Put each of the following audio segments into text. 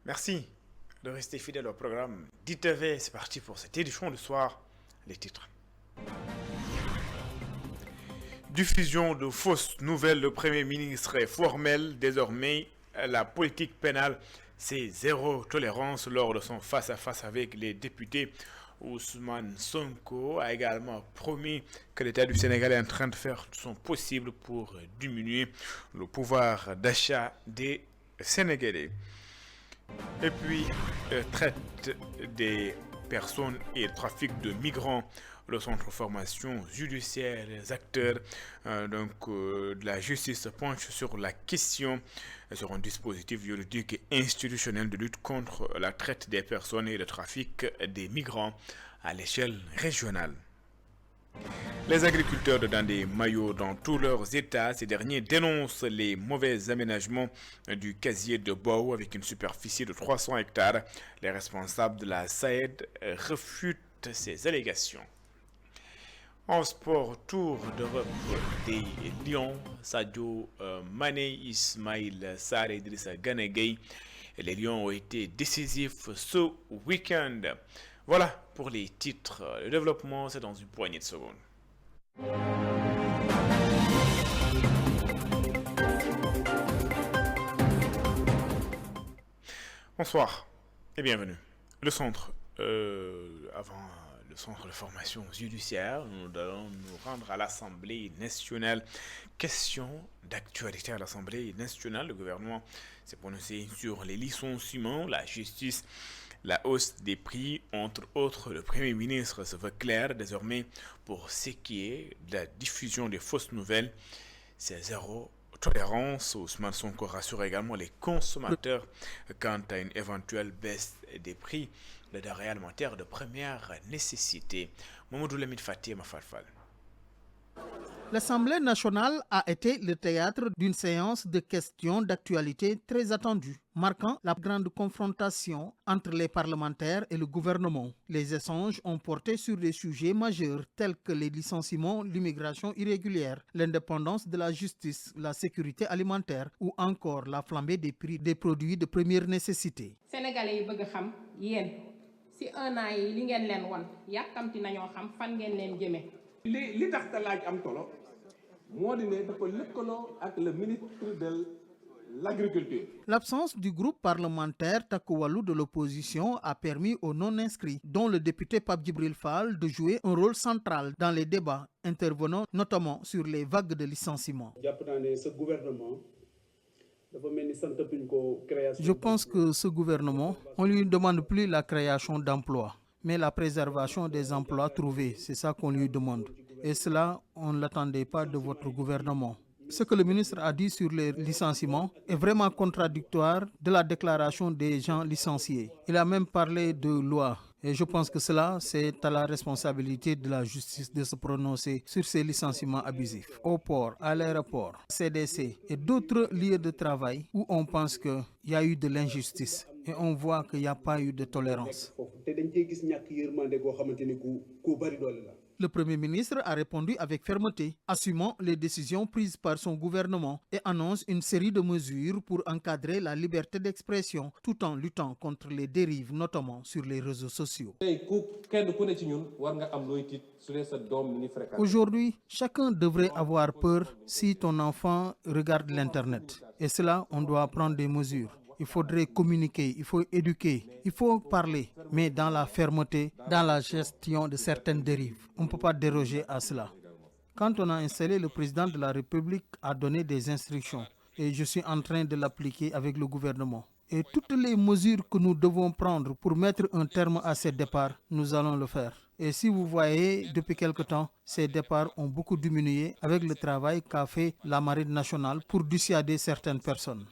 Merci de rester fidèle au programme d'ITV. C'est parti pour cette édition du soir. Les titres. Diffusion de fausses nouvelles. Le Premier ministre est formel. Désormais, la politique pénale, c'est zéro tolérance lors de son face-à-face avec les députés. Ousmane Sonko a également promis que l'État du Sénégal est en train de faire tout son possible pour diminuer le pouvoir d'achat des Sénégalais. Et puis, traite des personnes et trafic de migrants. Le centre de formation judiciaire, les acteurs de la justice penchent sur la question sur un dispositif juridique et institutionnel de lutte contre la traite des personnes et le trafic des migrants à l'échelle régionale. Les agriculteurs dans des maillots dans tous leurs états, ces derniers dénoncent les mauvais aménagements du casier de Bao avec une superficie de 300 hectares. Les responsables de la SAED refutent ces allégations. En sport, tour d'Europe des Lions, Sadio Mané, Ismail Sarr et Idrissa Gana Gueye. Les Lions ont été décisifs ce week-end. Voilà pour les titres. Le développement, c'est dans une poignée de secondes. Bonsoir et bienvenue. Le centre, avant le centre de formation judiciaire, nous allons nous rendre à l'Assemblée nationale. Question d'actualité à l'Assemblée nationale. Le gouvernement s'est prononcé sur les licenciements, la justice, la hausse des prix, entre autres. Le Premier ministre se veut clair désormais pour ce qui est de la diffusion des fausses nouvelles. C'est zéro tolérance. Ousmane Sonko rassure également les consommateurs quant à une éventuelle baisse des prix de denrées alimentaires de première nécessité. Mamadou Lamine Fatih Mafalfal. L'Assemblée nationale a été le théâtre d'une séance de questions d'actualité très attendue, marquant la grande confrontation entre les parlementaires et le gouvernement. Les échanges ont porté sur des sujets majeurs tels que les licenciements, l'immigration irrégulière, l'indépendance de la justice, la sécurité alimentaire ou encore la flambée des prix des produits de première nécessité. Sénégalais yi bëgg xam yéen si un an yi li ngeen leen won yàkkamti nañoo xam fan ngeen leen jëme. li tax te laaj am solo moo di ne dafa lëkkaloo ak le ministre de l'Agriculture. L'absence du groupe parlementaire Takku Wallu de l'opposition a permis aux non-inscrits, dont le député Pape Djibril Fall, de jouer un rôle central dans les débats, intervenant notamment sur les vagues de licenciements. Je pense que ce gouvernement, on ne lui demande plus la création d'emplois, mais la préservation des emplois trouvés, c'est ça qu'on lui demande. Et cela, on ne l'attendait pas de votre gouvernement. Ce que le ministre a dit sur les licenciements est vraiment contradictoire de la déclaration des gens licenciés. Il a même parlé de loi. Et je pense que cela, c'est à la responsabilité de la justice de se prononcer sur ces licenciements abusifs. Au port, à l'aéroport, CDC et d'autres lieux de travail où on pense qu'il y a eu de l'injustice. Et on voit qu'il n'y a pas eu de tolérance. Le Premier ministre a répondu avec fermeté, assumant les décisions prises par son gouvernement et annonce une série de mesures pour encadrer la liberté d'expression tout en luttant contre les dérives, notamment sur les réseaux sociaux. Aujourd'hui, chacun devrait avoir peur si ton enfant regarde l'Internet. Et cela, on doit prendre des mesures. Il faudrait communiquer, il faut éduquer, il faut parler, mais dans la fermeté, dans la gestion de certaines dérives. On ne peut pas déroger à cela. Quand on a installé, le président de la République a donné des instructions et je suis en train de l'appliquer avec le gouvernement. Et toutes les mesures que nous devons prendre pour mettre un terme à ces départs, nous allons le faire. Et si vous voyez, depuis quelque temps, ces départs ont beaucoup diminué avec le travail qu'a fait la Marine nationale pour dissuader certaines personnes.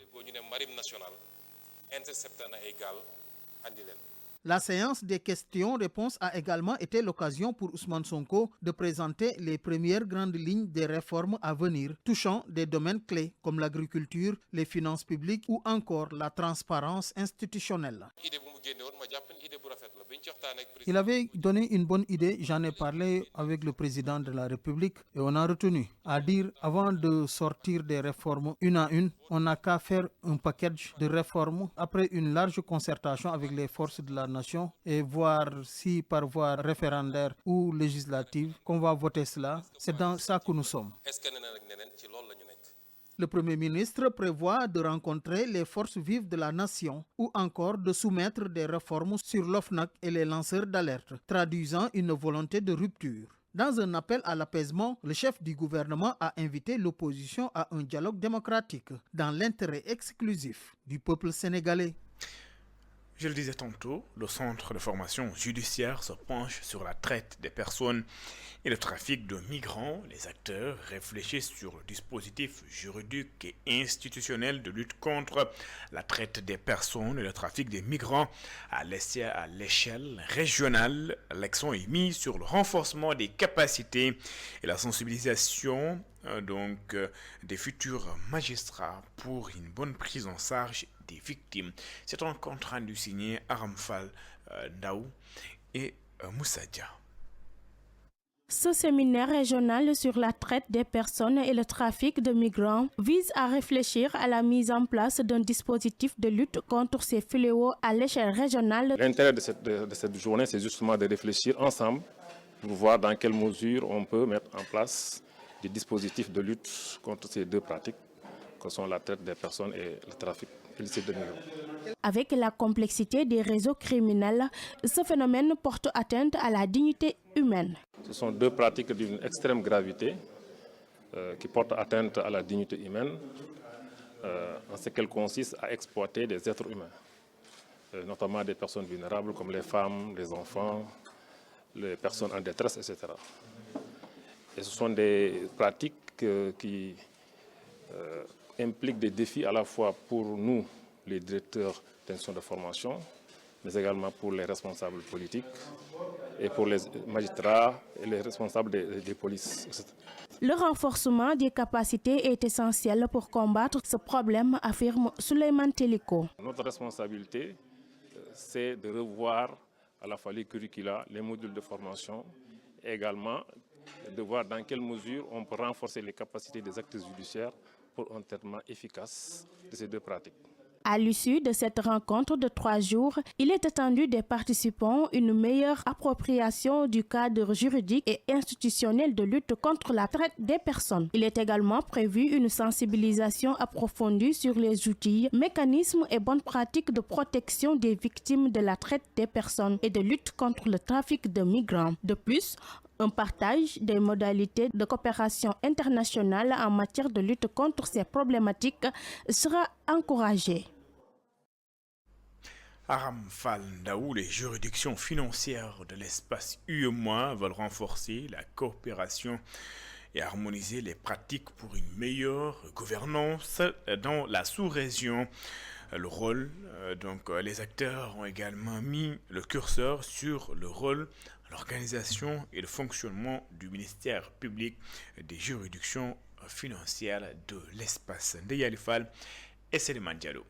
La séance des questions-réponses a également été l'occasion pour Ousmane Sonko de présenter les premières grandes lignes des réformes à venir, touchant des domaines clés comme l'agriculture, les finances publiques ou encore la transparence institutionnelle. Il avait donné une bonne idée, j'en ai parlé avec le président de la République et on a retenu à dire avant de sortir des réformes une à une, on n'a qu'à faire un package de réformes après une large concertation avec les forces de la nation et voir si par voie référendaire ou législative qu'on va voter cela. C'est dans ça que nous sommes. Le Premier ministre prévoit de rencontrer les forces vives de la nation ou encore de soumettre des réformes sur l'OFNAC et les lanceurs d'alerte, traduisant une volonté de rupture. Dans un appel à l'apaisement, le chef du gouvernement a invité l'opposition à un dialogue démocratique dans l'intérêt exclusif du peuple sénégalais. Je le disais tantôt, le centre de formation judiciaire se penche sur la traite des personnes et le trafic de migrants. Les acteurs réfléchissent sur le dispositif juridique et institutionnel de lutte contre la traite des personnes et le trafic des migrants à l'échelle régionale. L'accent est mis sur le renforcement des capacités et la sensibilisation des futurs magistrats pour une bonne prise en charge des victimes. C'est un compte rendu signé Aramfal Daou et Moussa Dia. Ce séminaire régional sur la traite des personnes et le trafic de migrants vise à réfléchir à la mise en place d'un dispositif de lutte contre ces fléaux à l'échelle régionale. L'intérêt de cette journée, c'est justement de réfléchir ensemble pour voir dans quelle mesure on peut mettre en place des dispositifs de lutte contre ces deux pratiques, que sont la traite des personnes et le trafic illicite de migrants. Avec la complexité des réseaux criminels, ce phénomène porte atteinte à la dignité humaine. Ce sont deux pratiques d'une extrême gravité qui portent atteinte à la dignité humaine en ce qu'elles consistent à exploiter des êtres humains, notamment des personnes vulnérables comme les femmes, les enfants, les personnes en détresse, etc. Et ce sont des pratiques qui impliquent des défis à la fois pour nous, les directeurs d'institutions de formation, mais également pour les responsables politiques et pour les magistrats et les responsables des polices, etc. Le renforcement des capacités est essentiel pour combattre ce problème, affirme Souleymane Teliko. Notre responsabilité, c'est de revoir à la fois les curricula, les modules de formation, et également de voir dans quelle mesure on peut renforcer les capacités des acteurs judiciaires pour un traitement efficace de ces deux pratiques. À l'issue de cette rencontre de 3 jours, il est attendu des participants une meilleure appropriation du cadre juridique et institutionnel de lutte contre la traite des personnes. Il est également prévu une sensibilisation approfondie sur les outils, mécanismes et bonnes pratiques de protection des victimes de la traite des personnes et de lutte contre le trafic de migrants. De plus, un partage des modalités de coopération internationale en matière de lutte contre ces problématiques sera encouragé. Aram Fall Ndaou, les juridictions financières de l'espace UEMOA veulent renforcer la coopération et harmoniser les pratiques pour une meilleure gouvernance dans la sous-région. Les acteurs ont également mis le curseur sur le rôle, l'organisation et le fonctionnement du ministère public des juridictions financières de l'espace. Ndeyali Fall et Séléman Diallo.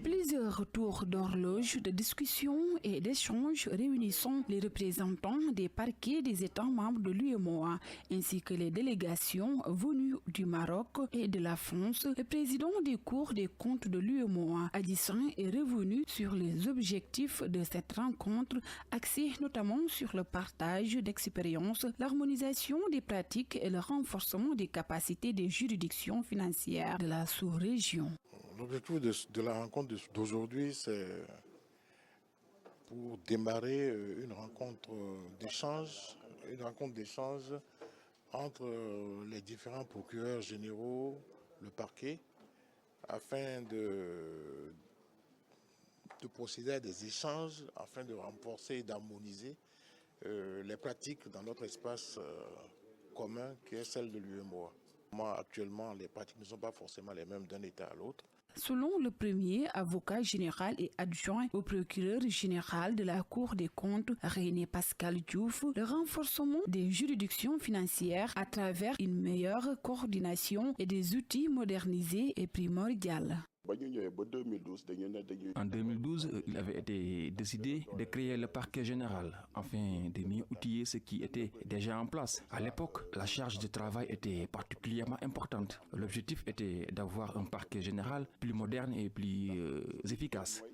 Plusieurs tours d'horloge de discussion et d'échanges réunissant les représentants des parquets des États membres de l'UEMOA ainsi que les délégations venues du Maroc et de la France. Le président des cours des comptes de l'UEMOA, Adissan, est revenu sur les objectifs de cette rencontre, axée notamment sur le partage d'expériences, l'harmonisation des pratiques et le renforcement des capacités des juridictions financières de la sous-région. L'objectif de la rencontre d'aujourd'hui, c'est pour démarrer une rencontre d'échange entre les différents procureurs généraux, le parquet, afin de procéder à des échanges, afin de renforcer et d'harmoniser les pratiques dans notre espace commun qui est celle de l'UEMOA. Actuellement, les pratiques ne sont pas forcément les mêmes d'un État à l'autre. Selon le premier avocat général et adjoint au procureur général de la Cour des comptes, René Pascal Diouf, le renforcement des juridictions financières à travers une meilleure coordination et des outils modernisés est primordial. En 2012, il avait été décidé de créer le parquet général afin de mieux outiller ce qui était déjà en place. À l'époque, la charge de travail était particulièrement importante. L'objectif était d'avoir un parquet général plus moderne et plus efficace,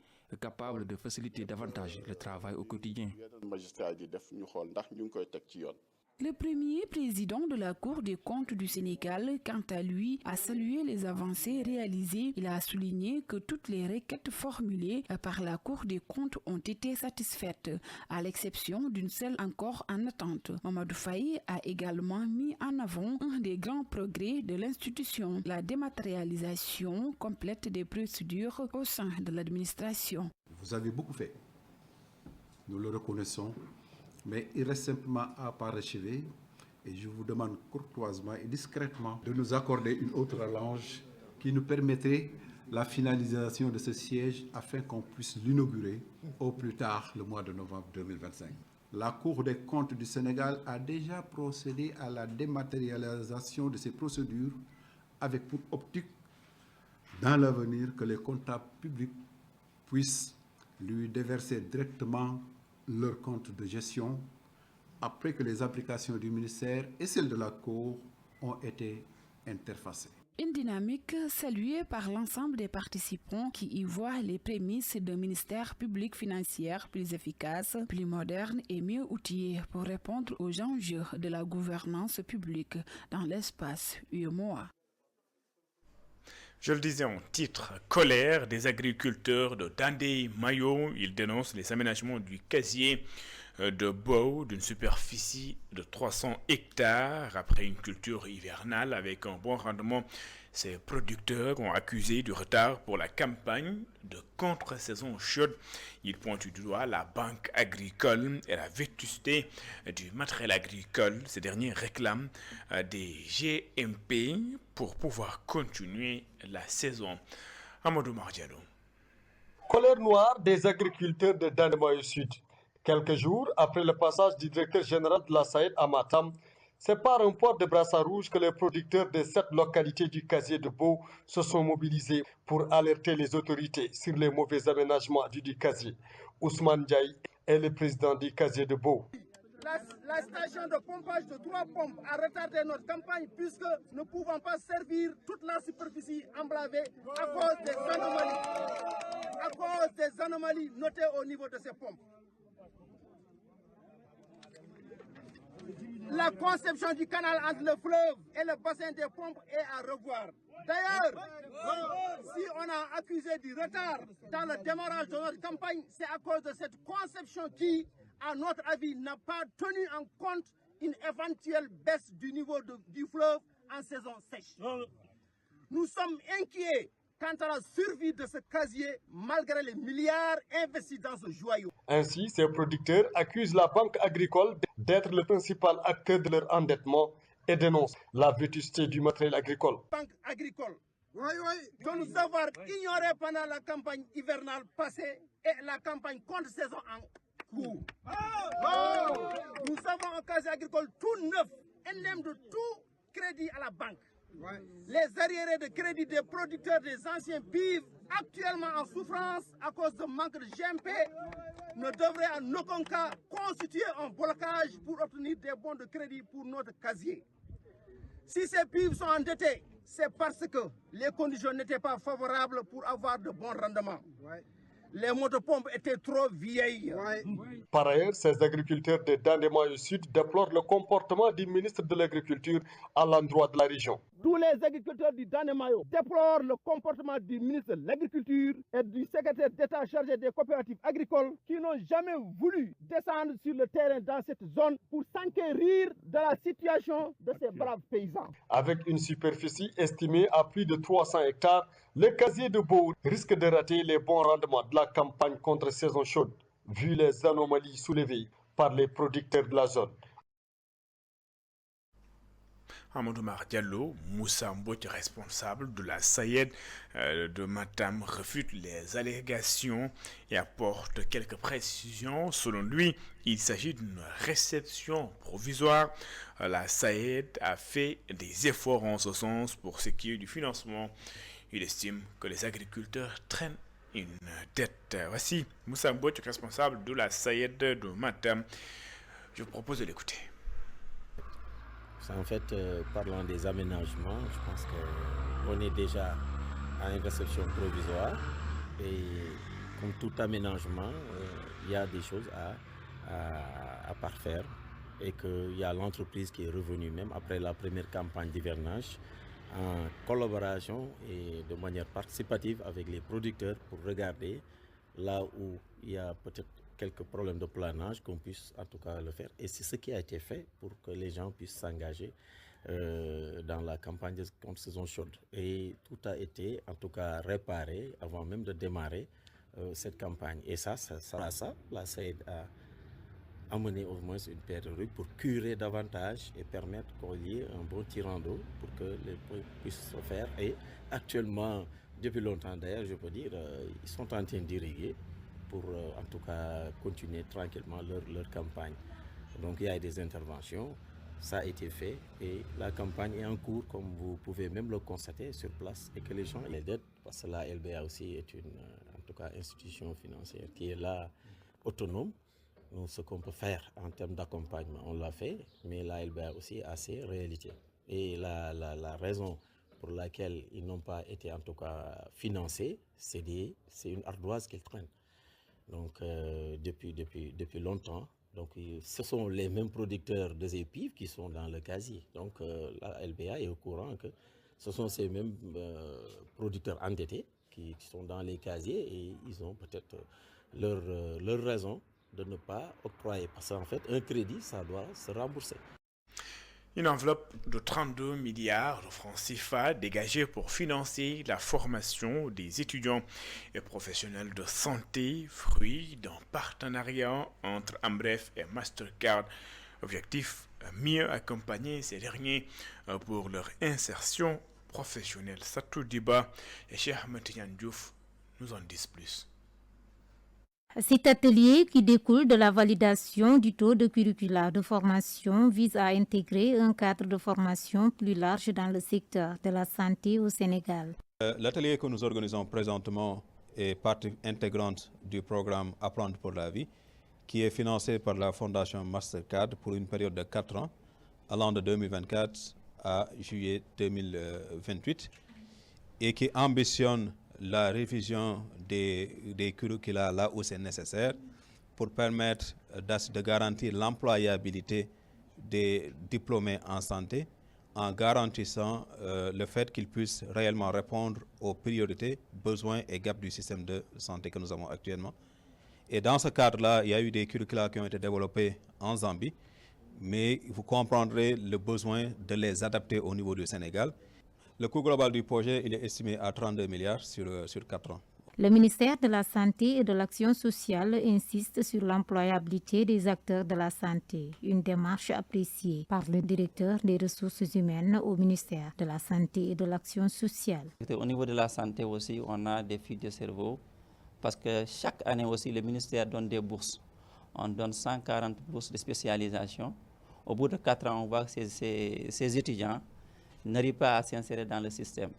capable de faciliter davantage le travail au quotidien. Le premier président de la Cour des comptes du Sénégal, quant à lui, a salué les avancées réalisées. Il a souligné que toutes les requêtes formulées par la Cour des comptes ont été satisfaites, à l'exception d'une seule encore en attente. Mamadou Faye a également mis en avant un des grands progrès de l'institution, la dématérialisation complète des procédures au sein de l'administration. Vous avez beaucoup fait, nous le reconnaissons. Mais il reste simplement à parachever et je vous demande courtoisement et discrètement de nous accorder une autre rallonge qui nous permettrait la finalisation de ce siège afin qu'on puisse l'inaugurer au plus tard le mois de novembre 2025. La Cour des comptes du Sénégal a déjà procédé à la dématérialisation de ces procédures avec pour optique dans l'avenir que les comptables publics puissent lui déverser directement leur compte de gestion après que les applications du ministère et celles de la Cour ont été interfacées. Une dynamique saluée par l'ensemble des participants qui y voient les prémices d'un ministère public financier plus efficace, plus moderne et mieux outillé pour répondre aux enjeux de la gouvernance publique dans l'espace UEMOA. Je le disais en titre, colère des agriculteurs de Dandé-Mayo. Ils dénoncent les aménagements du casier de Bou d'une superficie de 300 hectares après une culture hivernale avec un bon rendement. Ces producteurs ont accusé du retard pour la campagne de contre-saison chaude. Ils pointent du doigt la banque agricole et la vétusté du matériel agricole. Ces derniers réclament des GMP pour pouvoir continuer la saison. Amadou Mardialo. Colère noire des agriculteurs de Dandé-Mayo Sud. Quelques jours après le passage du directeur général de la SAED à Matam, c'est par un port de brassard rouge que les producteurs de cette localité du casier de Bou se sont mobilisés pour alerter les autorités sur les mauvais aménagements du casier. Ousmane Ndiaye est le président du casier de Bou. La station de pompage de 3 pompes a retardé notre campagne puisque nous ne pouvons pas servir toute la superficie emblavée à cause des anomalies notées au niveau de ces pompes. La conception du canal entre le fleuve et le bassin des pompes est à revoir. D'ailleurs, si on a accusé du retard dans le démarrage de notre campagne, c'est à cause de cette conception qui, à notre avis, n'a pas tenu en compte une éventuelle baisse du niveau du fleuve en saison sèche. Nous sommes inquiets quant à la survie de ce casier malgré les milliards investis dans ce joyau. Ainsi, ces producteurs accusent la banque agricole d'être le principal acteur de leur endettement et dénoncent la vétusté du matériel agricole. Banque agricole, que nous avons ignoré pendant la campagne hivernale passée et la campagne contre saison en cours. Nous avons un casier agricole tout neuf, indemne de tout crédit à la banque. Les arriérés de crédit des producteurs des anciens PIV, actuellement en souffrance à cause de manque de GMP, ne devraient en aucun cas constituer un blocage pour obtenir des bons de crédit pour notre casier. Si ces PIV sont endettés, c'est parce que les conditions n'étaient pas favorables pour avoir de bons rendements. Les motopompes étaient trop vieilles. Par ailleurs, ces agriculteurs de Dandé-Mayo Sud déplorent le comportement du ministre de l'Agriculture à l'endroit de la région. Tous les agriculteurs du Dandé-Mayo déplorent le comportement du ministre de l'Agriculture et du secrétaire d'État chargé des coopératives agricoles qui n'ont jamais voulu descendre sur le terrain dans cette zone pour s'enquérir de la situation de ces braves paysans. Avec une superficie estimée à plus de 300 hectares, le casier de Bou risque de rater les bons rendements de la campagne contre saison chaude, vu les anomalies soulevées par les producteurs de la zone. Amadou Diallo, Moussa Mbouch, responsable de la SAED de Matam, refute les allégations et apporte quelques précisions. Selon lui, il s'agit d'une réception provisoire. La SAED a fait des efforts en ce sens pour ce qui est du financement. Il estime que les agriculteurs traînent une dette. Voici Moussa Mbouch, responsable de la SAED de Matam. Je vous propose de l'écouter. En fait, parlant des aménagements, je pense qu'on est déjà à une réception provisoire et comme tout aménagement, il y a des choses à parfaire et qu'il y a l'entreprise qui est revenue même après la première campagne d'hivernage en collaboration et de manière participative avec les producteurs pour regarder là où il y a peut-être quelques problèmes de planage, qu'on puisse en tout cas le faire. Et c'est ce qui a été fait pour que les gens puissent s'engager dans la campagne de contre-saison chaude. Et tout a été en tout cas réparé avant même de démarrer cette campagne. Et ça, la SAED a amené au moins une paire de rues pour curer davantage et permettre qu'il y ait un bon tirant d'eau pour que les points puissent se faire. Et actuellement, depuis longtemps d'ailleurs, je peux dire, ils sont en train d'irriguer pour en tout cas continuer tranquillement leur campagne. Donc il y a des interventions, ça a été fait et la campagne est en cours comme vous pouvez même le constater sur place et que les gens les dettes, parce que la LBA aussi est une en tout cas institution financière qui est là autonome. Donc ce qu'on peut faire en termes d'accompagnement, on l'a fait, mais la LBA aussi a ses réalités. Et la raison pour laquelle ils n'ont pas été en tout cas financés, c'est une ardoise qu'ils traînent. Donc depuis longtemps, donc ce sont les mêmes producteurs de épis qui sont dans le casier. Donc la LBA est au courant que ce sont ces mêmes producteurs endettés qui sont dans les casiers et ils ont peut-être leur raison de ne pas octroyer. Parce qu'en fait, un crédit, ça doit se rembourser. Une enveloppe de 32 milliards de francs CFA dégagée pour financer la formation des étudiants et professionnels de santé, fruit d'un partenariat entre Ambref et Mastercard. Objectif, mieux accompagner ces derniers pour leur insertion professionnelle. Satou Diba et Cheikh Ahmed Tidiane Diouf nous en disent plus. Cet atelier qui découle de la validation du taux de curricula de formation vise à intégrer un cadre de formation plus large dans le secteur de la santé au Sénégal. L'atelier que nous organisons présentement est partie intégrante du programme Apprendre pour la vie qui est financé par la Fondation Mastercard pour une période de 4 ans allant de 2024 à juillet 2028 et qui ambitionne la révision des curricula là où c'est nécessaire pour permettre de garantir l'employabilité des diplômés en santé en garantissant le fait qu'ils puissent réellement répondre aux priorités, besoins et gaps du système de santé que nous avons actuellement. Et dans ce cadre-là, il y a eu des curricula qui ont été développés en Zambie, mais vous comprendrez le besoin de les adapter au niveau du Sénégal. Le coût global du projet il est estimé à 32 milliards sur 4 ans. Le ministère de la Santé et de l'Action sociale insiste sur l'employabilité des acteurs de la santé, une démarche appréciée par le directeur des ressources humaines au ministère de la Santé et de l'Action sociale. Au niveau de la santé aussi, on a des fuites de cerveau parce que chaque année aussi, le ministère donne des bourses. On donne 140 bourses de spécialisation. Au bout de 4 ans, on voit que ces étudiants n'arrivent pas à s'insérer dans le système.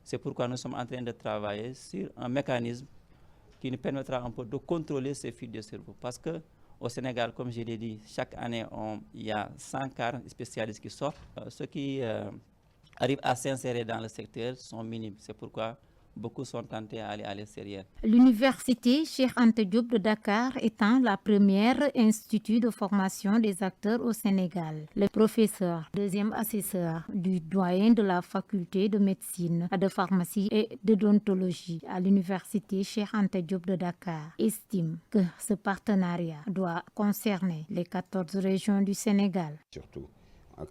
C'est pourquoi nous sommes en train de travailler sur un mécanisme qui nous permettra un peu de contrôler ces fuites de cerveau. Parce qu'au Sénégal, comme je l'ai dit, chaque année, il y a 140 spécialistes qui sortent. Ceux qui arrivent à s'insérer dans le secteur sont minimes. C'est pourquoi beaucoup sont tentés à aller à l'extérieur. L'université Cheikh Anta Diop de Dakar étant la première institut de formation des acteurs au Sénégal. Le professeur, deuxième assesseur du doyen de la faculté de médecine, de pharmacie et d'odontologie à l'université Cheikh Anta Diop de Dakar, estime que ce partenariat doit concerner les 14 régions du Sénégal. Surtout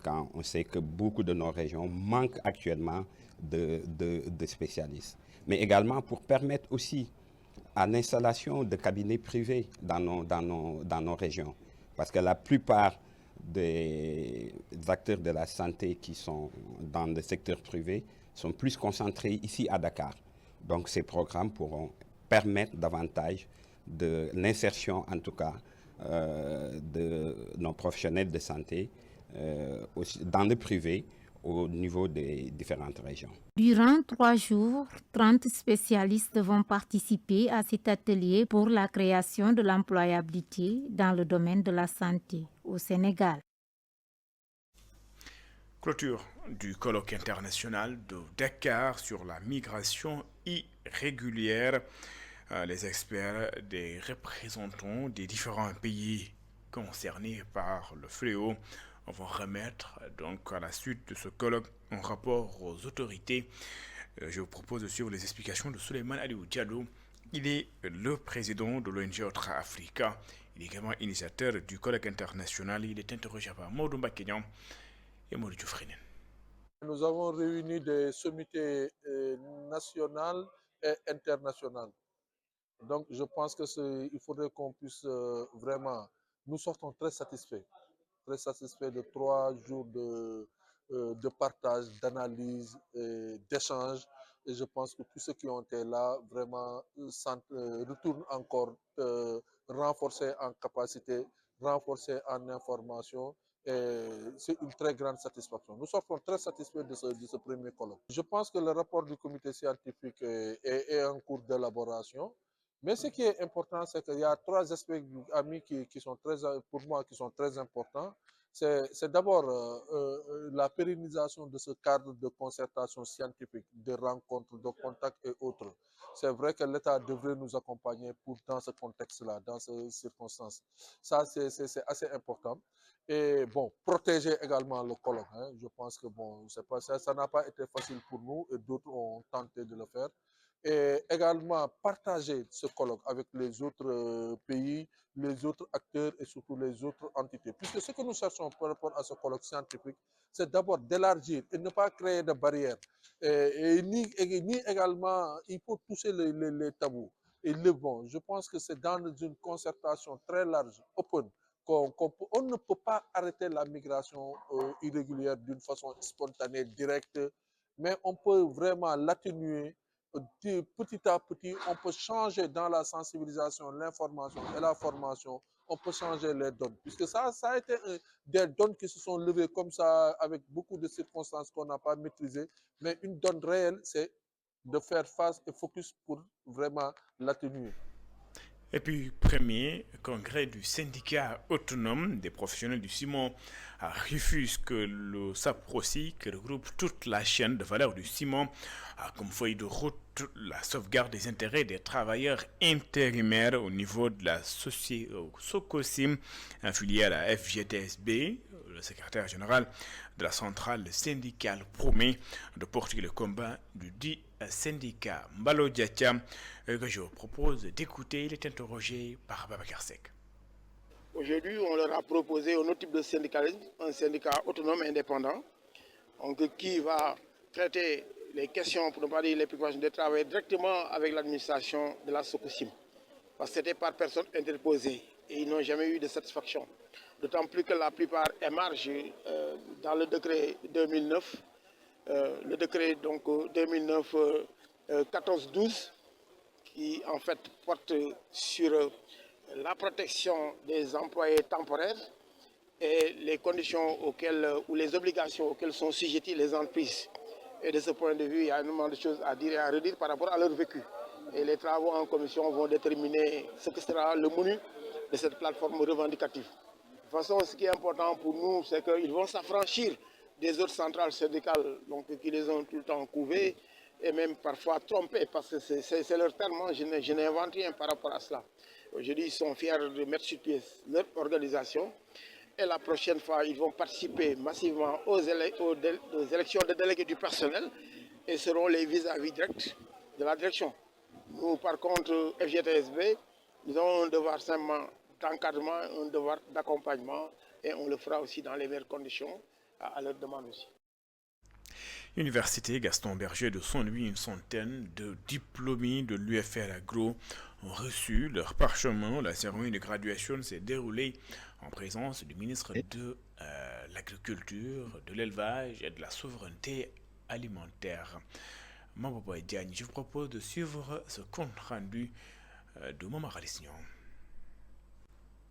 quand on sait que beaucoup de nos régions manquent actuellement de spécialistes, mais également pour permettre aussi à l'installation de cabinets privés dans nos régions. Parce que la plupart des acteurs de la santé qui sont dans le secteur privé sont plus concentrés ici à Dakar. Donc ces programmes pourront permettre davantage de l'insertion, en tout cas, de nos professionnels de santé dans le privé au niveau des différentes régions. Durant 3 jours, 30 spécialistes vont participer à cet atelier pour la création de l'employabilité dans le domaine de la santé au Sénégal. Clôture du colloque international de Dakar sur la migration irrégulière. Les experts des représentants des différents pays concernés par le fléau vont remettre donc à la suite de ce colloque un rapport aux autorités. Je vous propose de suivre les explications de Souleymane Aliou Diallo. Il est le président de l'ONG Otra Africa. Il est également initiateur du colloque international. Il est interrogé par Maudou Mbakenyan et Maudou Dioufrinen. Nous avons réuni des sommités nationales et internationales. Donc je pense qu'il faudrait qu'on puisse vraiment... Nous sortons très satisfaits de 3 jours de partage, d'analyse, d'échange. Et je pense que tous ceux qui ont été là vraiment retournent encore renforcés en capacité, renforcés en information. C'est une très grande satisfaction. Nous sortons très satisfaits de ce premier colloque. Je pense que le rapport du comité scientifique est en cours d'élaboration. Mais ce qui est important, c'est qu'il y a 3 aspects, amis, qui sont pour moi, qui sont très importants. C'est d'abord la pérennisation de ce cadre de concertation scientifique, de rencontres, de contacts et autres. C'est vrai que l'État devrait nous accompagner dans ce contexte-là, dans ces circonstances. Ça, c'est assez important. Et bon, protéger également le colloque. Hein. Je pense que bon, ça n'a pas été facile pour nous et d'autres ont tenté de le faire. Et également partager ce colloque avec les autres pays, les autres acteurs et surtout les autres entités. Puisque ce que nous cherchons par rapport à ce colloque scientifique, c'est d'abord d'élargir et ne pas créer de barrières. Ni également, il faut toucher les tabous et le bon. Je pense que c'est dans une concertation très large, open, on ne peut pas arrêter la migration irrégulière d'une façon spontanée, directe, mais on peut vraiment l'atténuer. Petit à petit, on peut changer dans la sensibilisation, l'information et la formation, on peut changer les donnes. Puisque ça a été des donnes qui se sont levées comme ça avec beaucoup de circonstances qu'on n'a pas maîtrisées. Mais une donne réelle, c'est de faire face et focus pour vraiment l'atténuer. Et puis, premier congrès du syndicat autonome des professionnels du ciment refuse que le SAPROCI, qui regroupe toute la chaîne de valeur du ciment, a comme feuille de route la sauvegarde des intérêts des travailleurs intérimaires au niveau de la SOCOCIM, affiliée à la FGTSB. Le secrétaire général de la centrale syndicale promet de porter le combat du dit syndicat Mbalo Diatia, que je vous propose d'écouter. Il est interrogé par Babacar Seck. Aujourd'hui, on leur a proposé un autre type de syndicalisme, un syndicat autonome indépendant, donc, qui va traiter les questions, pour ne pas dire les préoccupations de travail directement avec l'administration de la SOCOCIM. Parce que c'était par personne interposée et ils n'ont jamais eu de satisfaction. D'autant plus que la plupart émargent dans le décret 2009, le décret donc 2009-14-12, qui en fait porte sur la protection des employés temporaires et les conditions ou les obligations auxquelles sont sujetties les entreprises. Et de ce point de vue, il y a énormément de choses à dire et à redire par rapport à leur vécu. Et les travaux en commission vont déterminer ce que sera le menu de cette plateforme revendicative. De toute façon, ce qui est important pour nous, c'est qu'ils vont s'affranchir des autres centrales syndicales donc, qui les ont tout le temps couvées et même parfois trompées, parce que c'est leur terme, je n'invente rien par rapport à cela. Aujourd'hui, ils sont fiers de mettre sur pied leur organisation et la prochaine fois, ils vont participer massivement aux élections de délégués du personnel et seront les vis-à-vis directs de la direction. Nous, par contre, FGTSB, nous avons un devoir simplement d'encadrement, un devoir d'accompagnement et on le fera aussi dans les meilleures conditions à leur demande aussi. Université Gaston Berger de Saint-Louis, une centaine de diplômés de l'UFR Agro ont reçu leur parchemin. La cérémonie de graduation s'est déroulée en présence du ministre de l'Agriculture, de l'Élevage et de la Souveraineté alimentaire. Maboboy Diagne, je vous propose de suivre ce compte rendu de Momar Alissignon.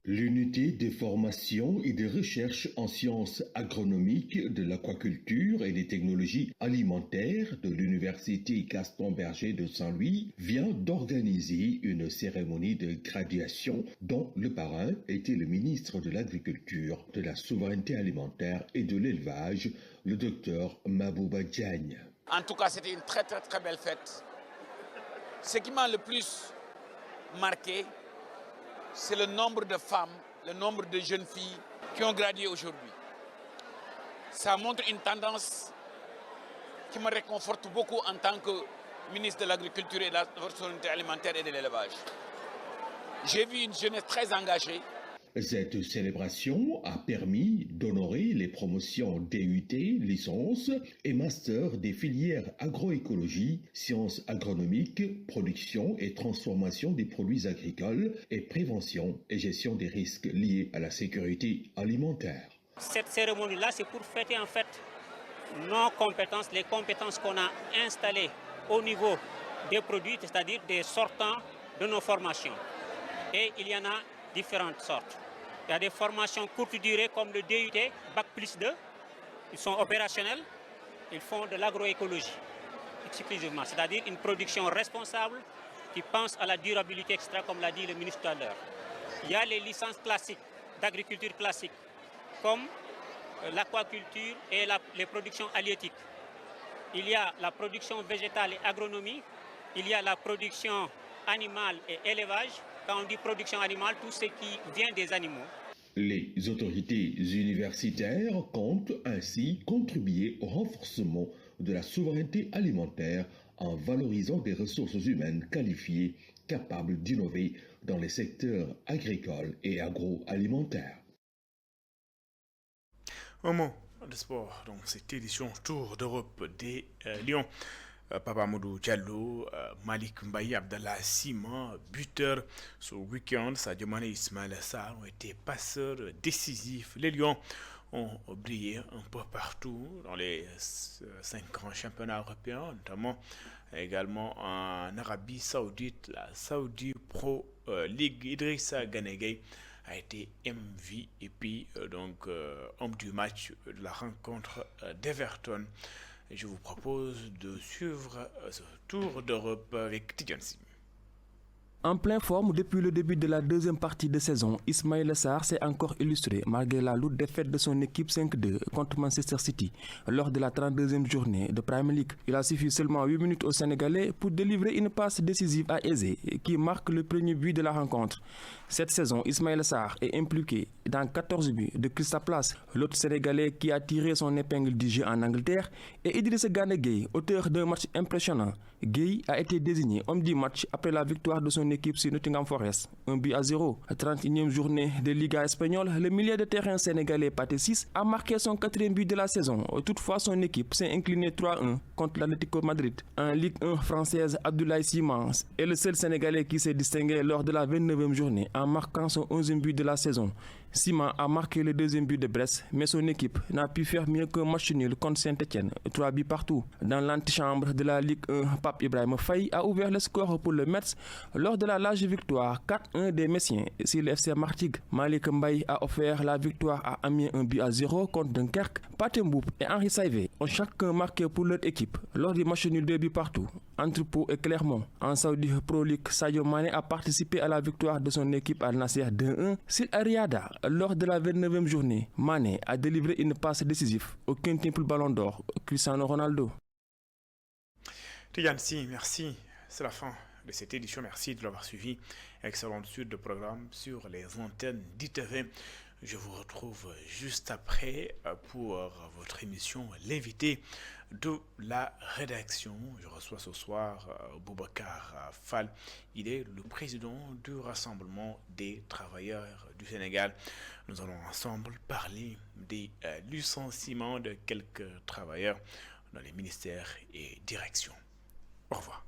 L'unité de formation et de recherche en sciences agronomiques, de l'aquaculture et des technologies alimentaires de l'Université Gaston Berger de Saint-Louis vient d'organiser une cérémonie de graduation dont le parrain était le ministre de l'Agriculture, de la Souveraineté alimentaire et de l'Élevage, le docteur Mabouba Diagne. En tout cas, c'était une très belle fête. Ce qui m'a le plus marqué, c'est le nombre de femmes, le nombre de jeunes filles qui ont gradué aujourd'hui. Ça montre une tendance qui me réconforte beaucoup en tant que ministre de l'Agriculture et de la Souveraineté alimentaire et de l'Élevage. J'ai vu une jeunesse très engagée. Cette célébration a permis d'honorer les promotions DUT, licence et master des filières agroécologie, sciences agronomiques, production et transformation des produits agricoles et prévention et gestion des risques liés à la sécurité alimentaire. Cette cérémonie-là, c'est pour fêter en fait nos compétences, les compétences qu'on a installées au niveau des produits, c'est-à-dire des sortants de nos formations. Et il y en a différentes sortes. Il y a des formations courte durée comme le DUT, Bac plus 2. Ils sont opérationnels, ils font de l'agroécologie exclusivement, c'est-à-dire une production responsable qui pense à la durabilité extra, comme l'a dit le ministre tout à l'heure. Il y a les licences classiques, d'agriculture classique, comme l'aquaculture et les productions halieutiques. Il y a la production végétale et agronomie, il y a la production animale et élevage. Quand on dit production animale, tout ce qui vient des animaux. Les autorités universitaires comptent ainsi contribuer au renforcement de la souveraineté alimentaire en valorisant des ressources humaines qualifiées capables d'innover dans les secteurs agricoles et agroalimentaires. Au mot de sport, donc cette édition Tour d'Europe des Lions. Papa Modou Diallo, Malik Mbaye, Abdallah Sima, buteur ce week-end. Sadio Mané et Ismaël Sarr ont été passeurs décisifs. Les Lions ont brillé un peu partout dans les 5 grands championnats européens, notamment également en Arabie Saoudite, la Saudi Pro League. Idrissa Gana Gueye a été MVP, donc homme du match de la rencontre d'Everton. Et je vous propose de suivre ce tour d'Europe avec Tidjane Sy. En pleine forme depuis le début de la deuxième partie de saison, Ismaël Sarr s'est encore illustré malgré la lourde défaite de son équipe 5-2 contre Manchester City lors de la 32e journée de Premier League. Il a suffi seulement 8 minutes au Sénégalais pour délivrer une passe décisive à Eze qui marque le premier but de la rencontre. Cette saison, Ismaël Sarr est impliqué dans 14 buts de Crystal Palace. L'autre Sénégalais qui a tiré son épingle du jeu en Angleterre est Idrissa Gana Gueye, auteur d'un match impressionnant. Gueye a été désigné homme du match après la victoire de son équipe sur Nottingham Forest, 1-0. À 31e journée de Liga espagnole, le milieu de terrain sénégalais Pathé Ciss a marqué son 4e but de la saison. Toutefois, son équipe s'est inclinée 3-1 contre l'Atlético Madrid. En Ligue 1 française, Abdoulaye Sima est le seul Sénégalais qui s'est distingué lors de la 29e journée en marquant son 11e but de la saison. Sima a marqué le 2e but de Brest, mais son équipe n'a pu faire mieux qu'un match nul contre Saint-Etienne, 3 buts partout. Dans l'antichambre de la Ligue 1, Pape Ibrahima Faye a ouvert le score pour le Metz lors de la large victoire 4-1 des Messiens sur le FC Martigues. Malik Mbaye a offert la victoire à Amiens 1-0 contre Dunkerque. Pathé Mboup et Henri Saivet ont chacun marqué pour leur équipe lors du match nul 2 buts partout entre Pau et Clermont. En Saudi Pro League, Sadio Mané a participé à la victoire de son équipe Al Nasser 2-1 sur Ariada. Lors de la 29e journée, Mané a délivré une passe décisive au quintuple Ballon d'Or, Cristiano Ronaldo. Tidjane Sy, merci. C'est la fin de cette édition. Merci de l'avoir suivi. Excellente suite de programme sur les antennes d'ITV. Je vous retrouve juste après pour votre émission L'invité de la rédaction. Je reçois ce soir Boubacar Fall. Il est le président du Rassemblement des travailleurs du Sénégal. Nous allons ensemble parler des licenciements de quelques travailleurs, dans les ministères et directions. Au revoir.